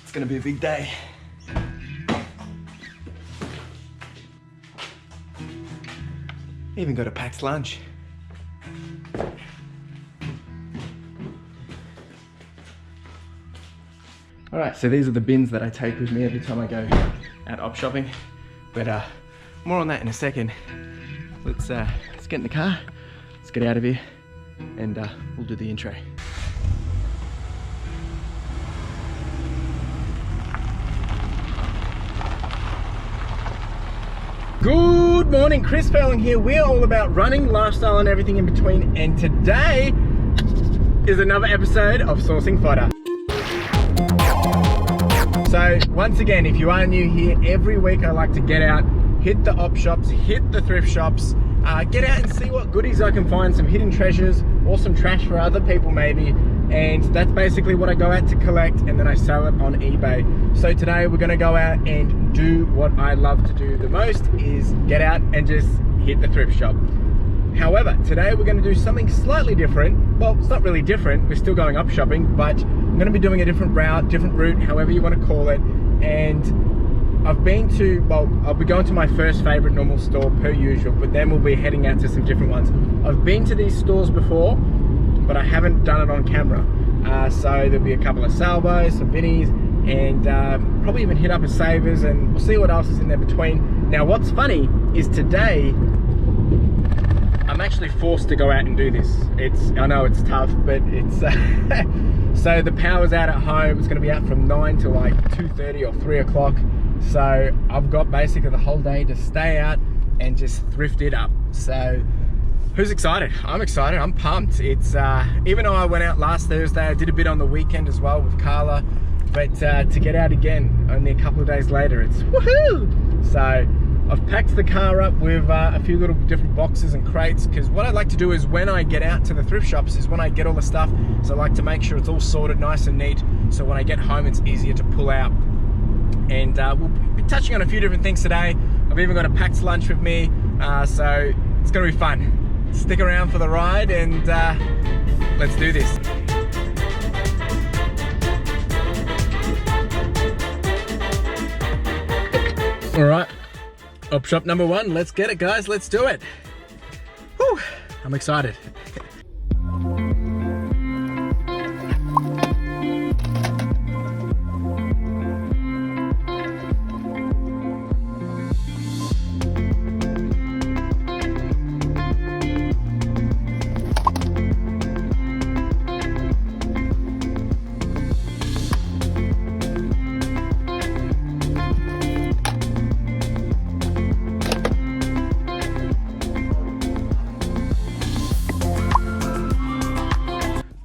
It's gonna be a big day. Even got a packed lunch. Alright, so these are the bins that I take with me every time I go out op shopping. But more on that in a second. Let's get in the car, let's get out of here, and we'll do the intro. Good morning, CLFurlong here. We're all about running, lifestyle, and everything in between. And today is another episode of Sourcing Fodder. So once again, if you are new here, every week I like to get out, hit the op shops, hit the thrift shops, get out and see what goodies I can find, some hidden treasures or some trash for other people maybe. And that's basically what I go out to collect, and then I sell it on eBay. So today we're gonna go out and do what I love to do the most, is get out and just hit the thrift shop. However, today we're gonna do something slightly different. Well, it's not really different, we're still going up shopping, but I'm gonna be doing a different route, however you wanna call it. And I've been to, well, I'll be going to my first favorite normal store per usual, but then we'll be heading out to some different ones. I've been to these stores before, but I haven't done it on camera. So there'll be a couple of Salvos, some Vinnies, and probably even hit up a Savers, and we'll see what else is in there between. Now what's funny is today, I'm actually forced to go out and do this. I know it's tough, but it's, so the power's out at home. It's gonna be out from 9 till like 2:30 or 3 o'clock. So I've got basically the whole day to stay out and just thrift it up. So who's excited? I'm excited, I'm pumped. It's, even though I went out last Thursday, I did a bit on the weekend as well with Carla, but to get out again only a couple of days later, it's woohoo! So I've packed the car up with a few little different boxes and crates, because what I like to do is when I get out to the thrift shops is when I get all the stuff, so I like to make sure it's all sorted nice and neat, so when I get home it's easier to pull out. And we'll be touching on a few different things today. I've even got a packed lunch with me, so it's gonna be fun. Stick around for the ride, and let's do this. All right, op shop number one. Let's get it, guys. Let's do it. Whew, I'm excited.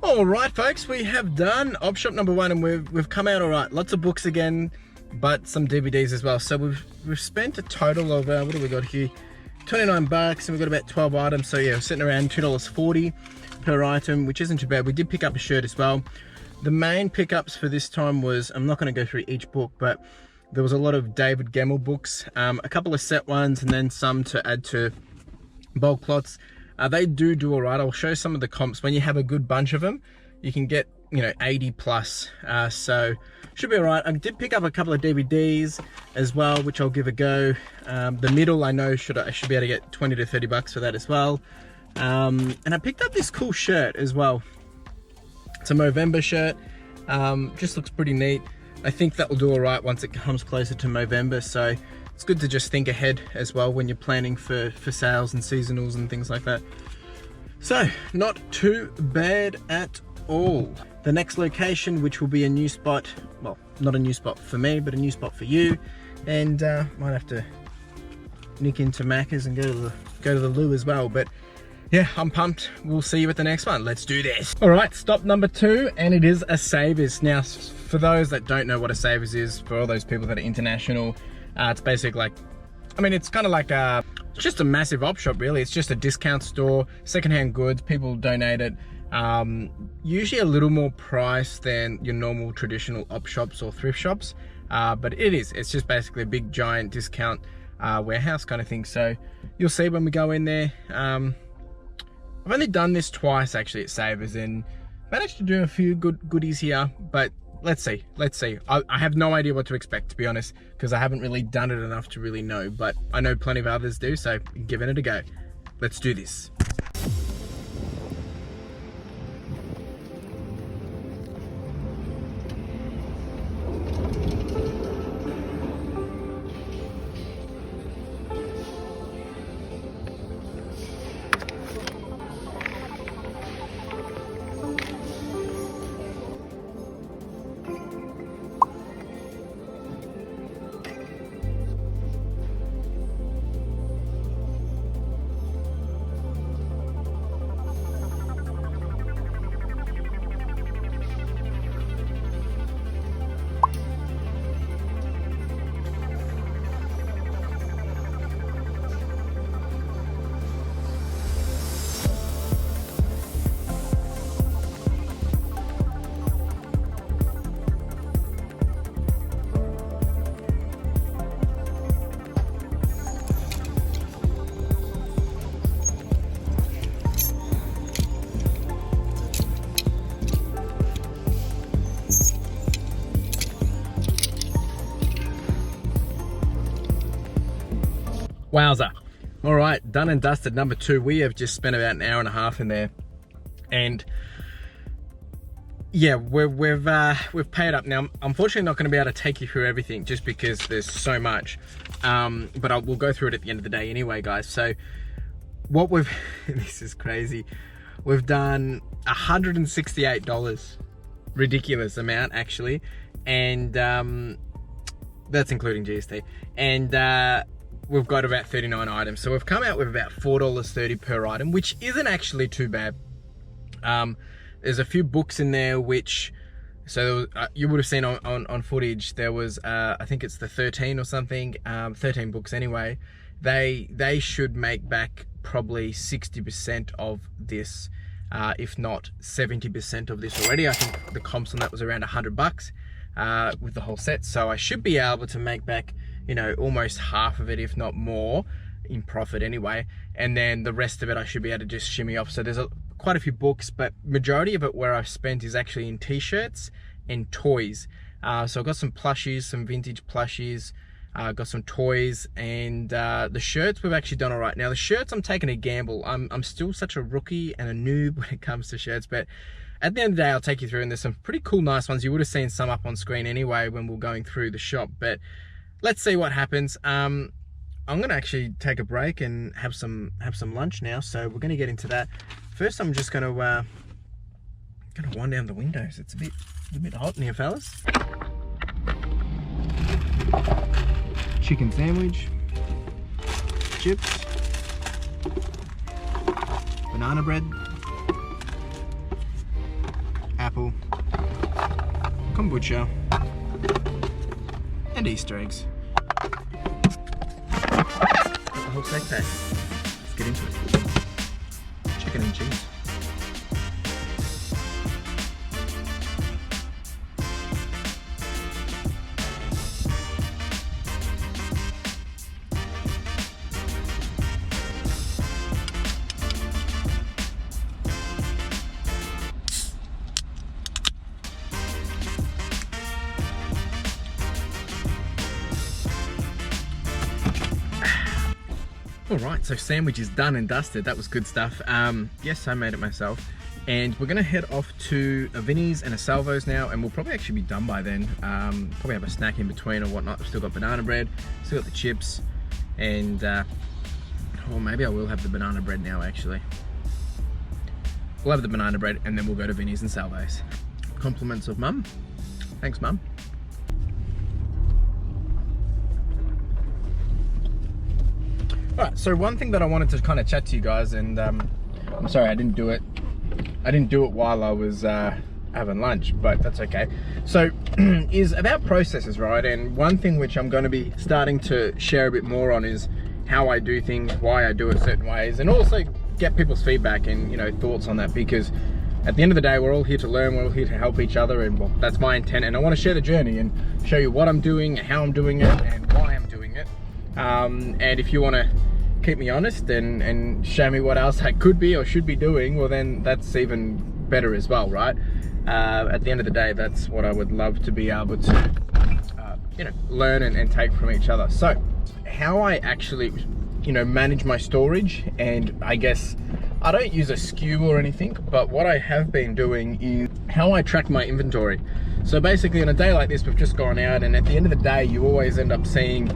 All right, folks, we have done op shop number one, and we've come out all right. Lots of books again, but some DVDs as well. So we've spent a total of what do we got here? 29 bucks, and we've got about 12 items. So yeah, we're sitting around $2.40 per item, which isn't too bad. We did pick up a shirt as well. The main pickups for this time was, I'm not going to go through each book, but there was a lot of David Gemmell books, a couple of set ones, and then some to add to bulk lots. They do all right. I'll show some of the comps. When you have a good bunch of them, you can get, you know, 80 plus. So should be all right. I did pick up a couple of DVDs as well, which I'll give a go. The middle, I know I should be able to get 20 to 30 bucks for that as well. And I picked up this cool shirt as well. It's a Movember shirt. Just looks pretty neat. I think that will do all right once it comes closer to Movember. So it's good to just think ahead as well when you're planning for sales and seasonals and things like that. So not too bad at all. The next location, which will be a new spot, well, not a new spot for me, but a new spot for you, and might have to nick into Macca's and go to the loo as well. But yeah, I'm pumped. We'll see you at the next one. Let's do this. All right, stop number two, and it is a Savers. Now, for those that don't know what a Savers is, for all those people that are international, it's basically like, I mean, it's kind of like it's just a massive op shop, really. It's just a discount store, secondhand goods, people donate it. Usually a little more price than your normal traditional op shops or thrift shops, but it's just basically a big giant discount warehouse kind of thing. So you'll see when we go in there. I've only done this twice actually at Savers, and managed to do a few good goodies here, but let's see. I have no idea what to expect, to be honest, because I haven't really done it enough to really know, but I know plenty of others do, so giving it a go. Let's do this. Wowza. All right, done and dusted. Number 2, we have just spent about an hour and a half in there, and yeah, we've paid up. Now, I'm unfortunately not going to be able to take you through everything just because there's so much, but we'll go through it at the end of the day anyway, guys. So what we've, this is crazy, we've done $168, ridiculous amount actually, and that's including GST, and we've got about 39 items, so we've come out with about $4.30 per item, which isn't actually too bad. There's a few books in there which, so you would have seen on footage, there was I think it's the 13 or something, 13 books anyway. They should make back probably 60% of this, if not 70% of this already. I think the comps on that was around $100 with the whole set, so I should be able to make back, you know, almost half of it, if not more, in profit anyway, and then the rest of it I should be able to just shimmy off. So there's quite a few books, but majority of it where I've spent is actually in t-shirts and toys. So I've got some plushies, some vintage plushies, got some toys, and the shirts we've actually done all right. Now the shirts, I'm taking a gamble. I'm still such a rookie and a noob when it comes to shirts, but at the end of the day I'll take you through, and there's some pretty cool nice ones. You would have seen some up on screen anyway when we're going through the shop, but let's see what happens. I'm gonna actually take a break and have some lunch now, so we're gonna get into that. First, I'm just gonna wind down the windows. It's a bit hot in here, fellas. Chicken sandwich, chips, banana bread, apple, kombucha, and Easter eggs. The whole steak pack. Let's get into it. Chicken and cheese. Alright, so sandwich is done and dusted. That was good stuff. Yes, I made it myself. And we're gonna head off to a Vinnie's and a Salvo's now, and we'll probably actually be done by then. Probably have a snack in between or whatnot. We've still got banana bread, still got the chips, and or maybe I will have the banana bread now actually. We'll have the banana bread and then we'll go to Vinnie's and Salvo's. Compliments of Mum. Thanks, Mum. Alright, so one thing that I wanted to kind of chat to you guys, and I'm sorry I didn't do it while I was having lunch, but that's okay. So is about processes, right? And one thing which I'm going to be starting to share a bit more on is how I do things, why I do it certain ways, and also get people's feedback and, you know, thoughts on that, because at the end of the day we're all here to learn, we're all here to help each other, and well, that's my intent, and I want to share the journey and show you what I'm doing, how I'm doing it, and why I'm doing it. And if you want to keep me honest and show me what else I could be or should be doing, well then that's even better as well, right? at the end of the day, that's what I would love to be able to, you know, learn and take from each other. So how I actually, you know, manage my storage, and I guess I don't use a SKU or anything, but what I have been doing is how I track my inventory. So basically on a day like this, we've just gone out, and at the end of the day, you always end up seeing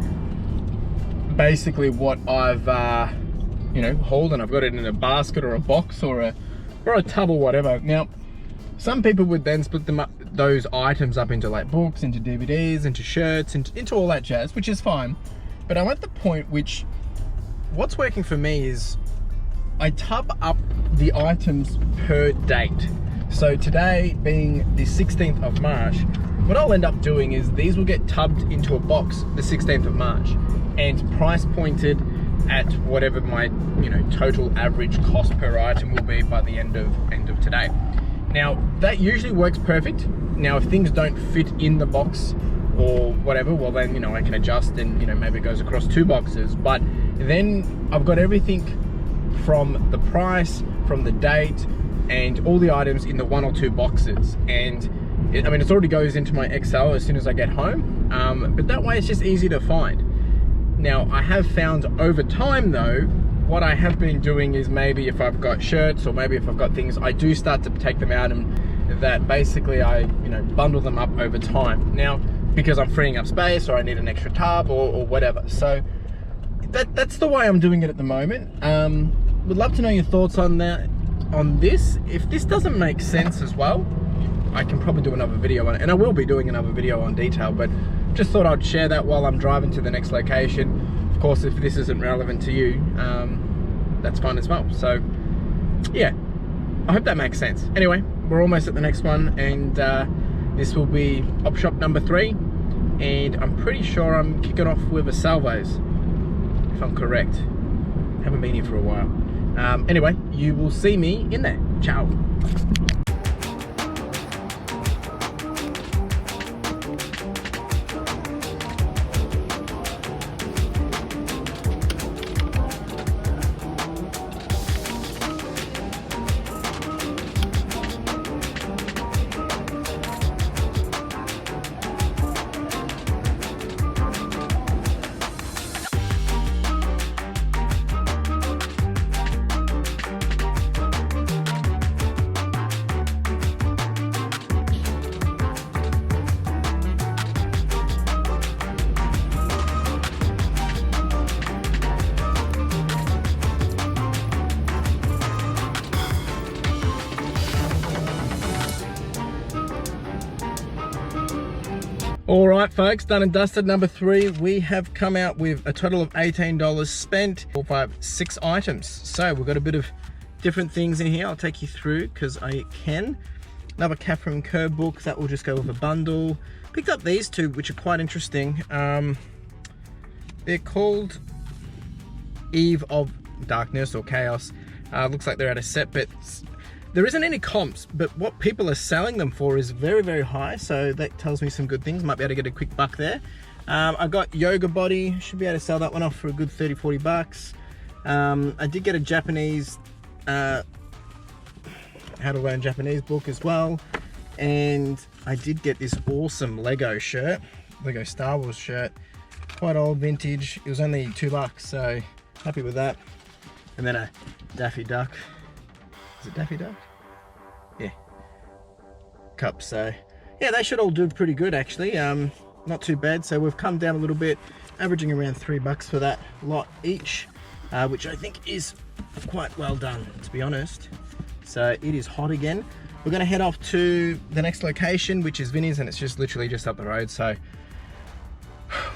basically what I've, you know, hauled, and I've got it in a basket or a box or a tub or whatever. Now, some people would then split them up, those items up into like books, into DVDs, into shirts, into all that jazz, which is fine. But I'm at the point which, what's working for me is I tub up the items per date. So today being the 16th of March, what I'll end up doing is these will get tubbed into a box the 16th of March and price pointed at whatever my, you know, total average cost per item will be by the end of today. Now that usually works perfect. Now if things don't fit in the box or whatever, well then, you know, I can adjust and, you know, maybe it goes across 2 boxes, but then I've got everything from the price, from the date, and all the items in the 1 or 2 boxes. And I mean, it already goes into my Excel as soon as I get home, but that way it's just easy to find. Now I have found over time though, what I have been doing is maybe if I've got shirts or maybe if I've got things, I do start to take them out, and that basically I, you know, bundle them up over time. Now, because I'm freeing up space or I need an extra tub or whatever. So that's the way I'm doing it at the moment. Would love to know your thoughts on that, on this. If this doesn't make sense as well, I can probably do another video on it, and I will be doing another video on detail, but just thought I'd share that while I'm driving to the next location. Of course, if this isn't relevant to you, that's fine as well. So yeah, I hope that makes sense. Anyway, we're almost at the next one, and this will be Opshop number 3, and I'm pretty sure I'm kicking off with a Salvos, if I'm correct. Haven't been here for a while. Anyway, you will see me in there. Ciao. All right, folks, done and dusted. Number 3, we have come out with a total of $18 spent, 4, 5, 6 items. So we've got a bit of different things in here. I'll take you through because I can. Another Catherine Kerr book that will just go with a bundle. Picked up these 2, which are quite interesting. They're called Eve of Darkness or Chaos. Looks like they're at a set, but there isn't any comps, but what people are selling them for is very, very high. So that tells me some good things. Might be able to get a quick buck there. I got Yoga Body. Should be able to sell that one off for a good 30, 40 bucks. I did get a Japanese, How to Learn Japanese book as well. And I did get this awesome Lego shirt, Lego Star Wars shirt. Quite old, vintage. It was only $2, so happy with that. And then a Daffy Duck. Is it Daffy Duck? Yeah. Cup. So yeah, they should all do pretty good actually. Not too bad. So we've come down a little bit, averaging around $3 for that lot each, which I think is quite well done, to be honest. So it is hot again. We're going to head off to the next location, which is Vinnie's, and it's just literally just up the road. So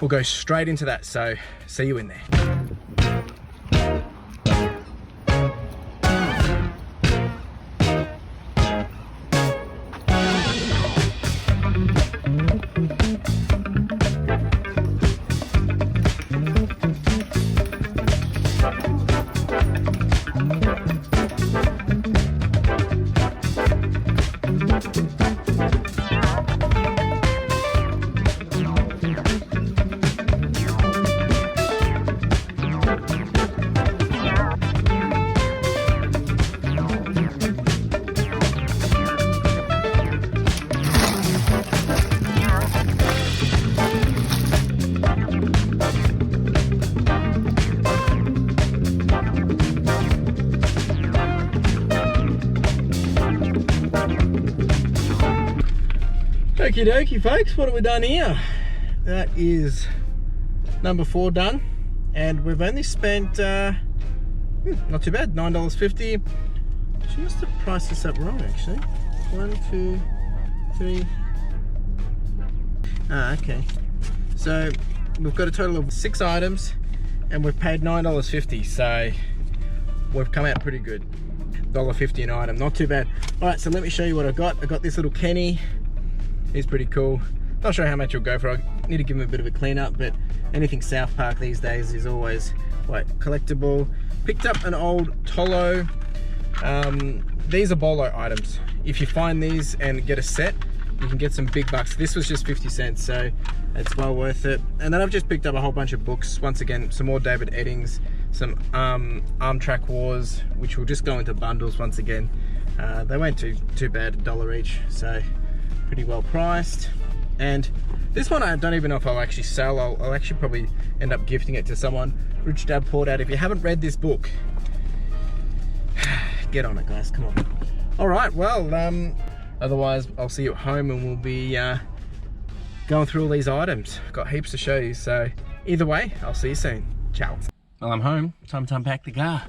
we'll go straight into that. So see you in there. Okie dokie folks, what have we done here? That is number 4 done, and we've only spent not too bad, $9.50. She must have priced this up wrong actually. 1, 2, 3. Okay, so we've got a total of 6 items and we've paid $9.50, so we've come out pretty good. $1.50 an item, not too bad. All right, so let me show you what I got. I got this little Kenny. He's pretty cool. Not sure how much he'll go for. I need to give him a bit of a clean up, but anything South Park these days is always quite collectible. Picked up an old Tolo. These are bolo items. If you find these and get a set, you can get some big bucks. This was just 50 cents, so it's well worth it. And then I've just picked up a whole bunch of books. Once again, some more David Eddings, some Arm Track Wars, which will just go into bundles once again. They weren't too bad, $1 each, so pretty well priced. And this one I don't even know if I'll actually sell. I'll actually probably end up gifting it to someone. Rich Dad Poor Dad. If you haven't read this book, get on it guys, come on. All right, well, otherwise I'll see you at home and we'll be going through all these items. Got heaps to show you, so either way, I'll see you soon. Ciao. Well, I'm home, time to unpack the car.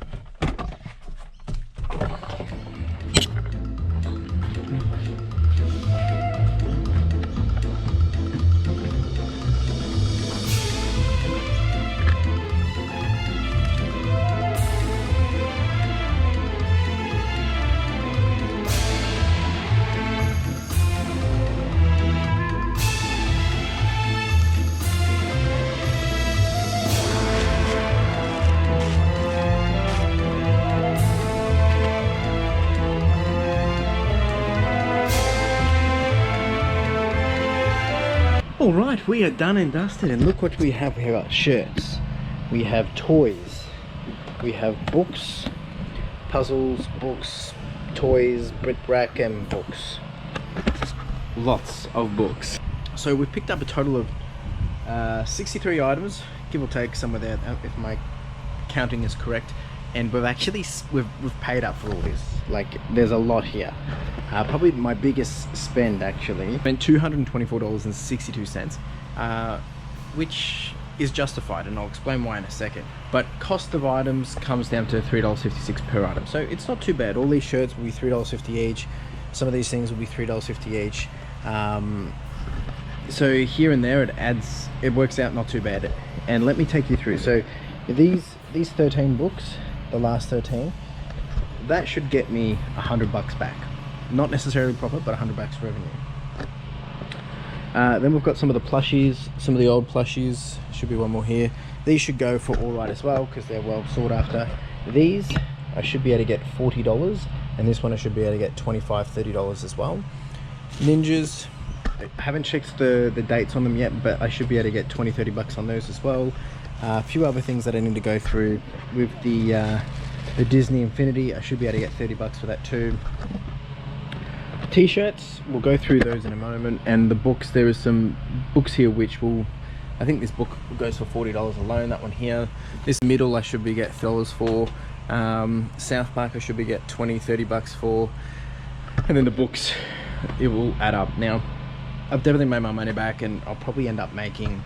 Alright, we are done and dusted, and look what we have here. Got shirts, we have toys, we have books, puzzles, books, toys, bric-a-brac and books. Lots of books. So we've picked up a total of 63 items, give or take some of that, if my counting is correct. And we've actually we've paid up for all this. Like, there's a lot here. Probably my biggest spend actually. Spent $224.62, which is justified, and I'll explain why in a second. But cost of items comes down to $3.56 per item, so it's not too bad. All these shirts will be $3.50 each. Some of these things will be $3.50 each. So here and there it works out not too bad. And let me take you through. So these 13 books, the last 13, that should get me $100 back. Not necessarily profit, but $100 revenue. Then we've got some of the plushies, some of the old plushies. Should be one more here. These should go for all right as well because they're well sought after. These I should be able to get $40, and this one I should be able to get $25, $30 as well. Ninjas, I haven't checked the dates on them yet, but I should be able to get $20, $30 on those as well. A few other things that I need to go through with the Disney Infinity. I should be able to get $30 for that too. T-shirts, we'll go through those in a moment. And the books, there is some books here which will, I think this book goes for $40 alone, that one here. This middle I should be get $30 for. South Park I should be get $20, $30 for. And then the books, it will add up. Now, I've definitely made my money back, and I'll probably end up making,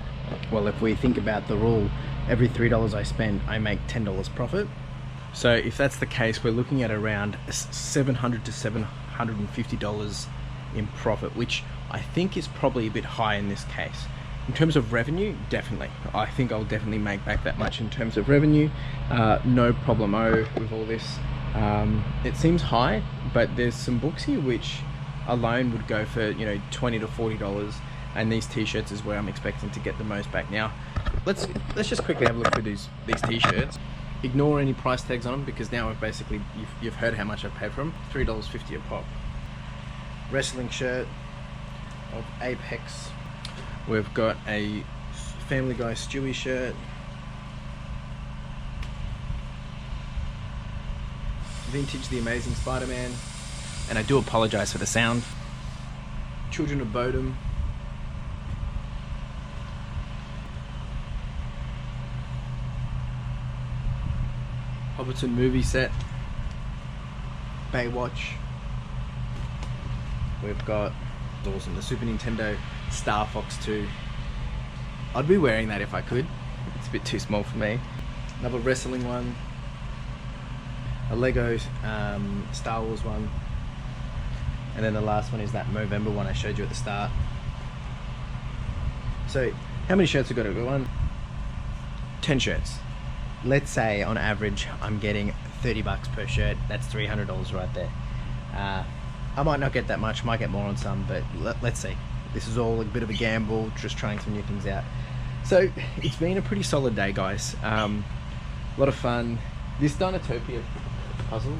well, if we think about the rule, every $3 I spend, I make $10 profit. So if that's the case, we're looking at around $700 to $750 in profit, which I think is probably a bit high in this case. In terms of revenue, definitely. I think I'll definitely make back that much in terms of revenue. No problemo with all this. It seems high, but there's some books here which alone would go for, you know, $20 to $40, and these t-shirts is where I'm expecting to get the most back. Now, let's just quickly have a look through these t-shirts. Ignore any price tags on them, because now I've basically, you've heard how much I've paid for them. $3.50 a pop. Wrestling shirt of Apex. We've got a Family Guy Stewie shirt. Vintage The Amazing Spider-Man. And I do apologize for the sound. Children of Bodom. Hobbiton movie set. Baywatch. We've got It's awesome. The Super Nintendo Star Fox 2. I'd be wearing that if I could. It's a bit too small for me. Another wrestling one. A Lego Star Wars one. And then the last one is that Movember one I showed you at the start. So, how many shirts we got everyone? 10 shirts. Let's say on average I'm getting 30 bucks per shirt. That's $300 right there. I might not get that much, might get more on some, but let's see. This is all a bit of a gamble, just trying some new things out. So it's been a pretty solid day, guys. A lot of fun. This Dinotopia puzzle,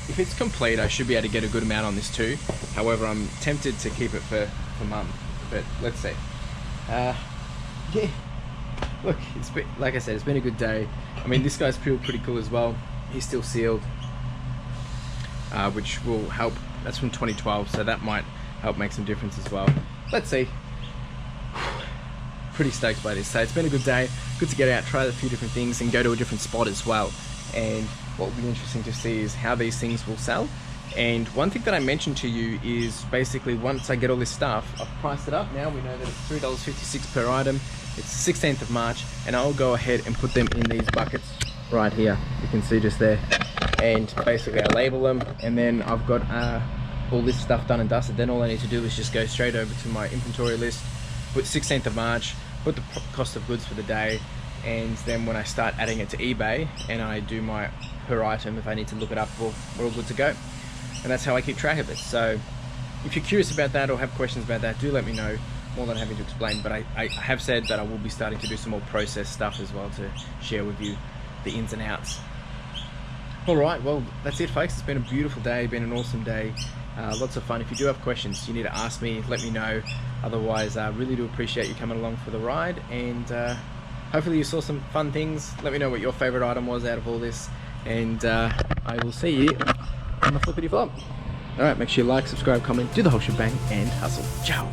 if it's complete, I should be able to get a good amount on this too. However, I'm tempted to keep it for mum, but let's see. Yeah, look, it's been, like I said, it's been a good day. I mean, this guy's pretty cool as well. He's still sealed, which will help. That's from 2012, so that might help make some difference as well. Let's see. Pretty stoked by this. So it's been a good day. Good to get out, try a few different things, and go to a different spot as well. And what will be interesting to see is how these things will sell. And one thing that I mentioned to you is basically once I get all this stuff, I've priced it up. Now we know that it's $3.56 per item. It's the 16th of March, and I'll go ahead and put them in these buckets right here. You can see just there. And basically I label them, and then I've got all this stuff done and dusted. Then all I need to do is just go straight over to my inventory list, put 16th of March, put the cost of goods for the day, and then when I start adding it to eBay and I do my per item, if I need to look it up, we're all good to go. And that's how I keep track of it. So if you're curious about that or have questions about that, do let me know. More than happy to explain, but I have said that I will be starting to do some more process stuff as well to share with you the ins and outs. Alright, well that's it folks. It's been a beautiful day, been an awesome day, lots of fun. If you do have questions, you need to ask me, let me know. Otherwise, I really do appreciate you coming along for the ride, and hopefully you saw some fun things. Let me know what your favorite item was out of all this, and I will see you on the flippity flop. Alright, make sure you like, subscribe, comment, do the whole shebang, and hustle. Ciao!